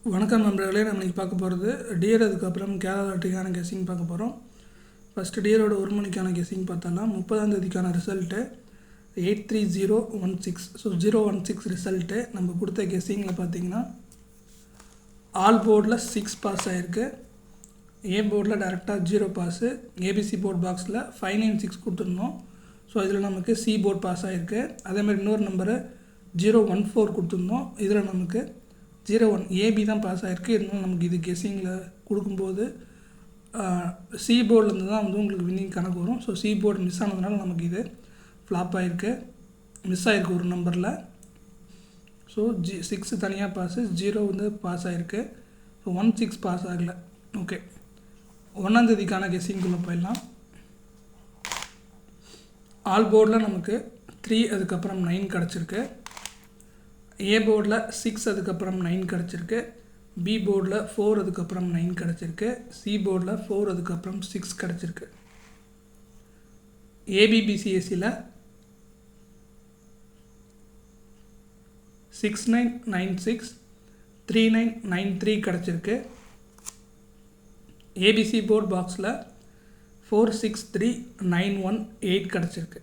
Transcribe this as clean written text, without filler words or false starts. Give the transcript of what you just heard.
வணக்கம் நண்பர்களே, நம்ம இன்றைக்கி பார்க்க போகிறது டியர். அதுக்கப்புறம் கேரளாட்டுக்கான கெஸ்ஸிங் பார்க்க போகிறோம். ஃபஸ்ட்டு டியரோட 1 மணிக்கான கெஸ்ஸிங் பார்த்தலாம். 30ஆம் தேதிக்கான ரிசல்ட்டு 83016. ஸோ 016 ரிசல்ட்டு நம்ம கொடுத்த கெஸ்ஸிங்கில் பார்த்தீங்கன்னா ஆல் போர்டில் 6 பாஸ் ஆகிருக்கு. ஏ போர்டில் டேரெக்டாக 0 பாஸு. ஏபிசி போர்ட் பாக்ஸில் 596 கொடுத்துருந்தோம். ஸோ இதில் நமக்கு சி போர்ட் பாஸ் ஆகிருக்கு. அதேமாதிரி இன்னொரு நம்பரு 014 கொடுத்துருந்தோம். இதில் நமக்கு 01 ஏபி தான் பாஸ் ஆகிருக்கு. இருந்தாலும் நமக்கு இது கெஸ்ஸிங்கில் கொடுக்கும்போது சி போர்ட்லேருந்து தான் உங்களுக்கு வின்னிங் கணக்கு வரும். ஸோ சி போர்டு மிஸ் ஆனதுனால நமக்கு இது ஃப்ளாப் ஆகிருக்கு, மிஸ் ஆகிருக்கு ஒரு நம்பரில். ஸோ 6 தனியாக பாஸு, 0 பாஸ் ஆகிருக்கு. ஸோ 16 பாஸ் ஆகலை. ஓகே, 1ஆம் தேதிக்கான கெஸ்ஸிங்குள்ளே போயிடலாம். ஆல் போர்டில் நமக்கு 3 அதுக்கப்புறம் 9 கிடச்சிருக்கு. ஏ போர்டில் 6 அதுக்கப்புறம் 9 கிடச்சிருக்கு. பி போர்டில் 4 அதுக்கப்புறம் 9 கிடச்சிருக்கு. சி போர்டில் 4 அதுக்கப்புறம் 6 கிடச்சிருக்கு. ஏபிபிசிஎஸ்சியில் 6996 3993 கிடச்சிருக்கு. ஏபிசி போர்ட் பாக்ஸில் 463918 கிடச்சிருக்கு.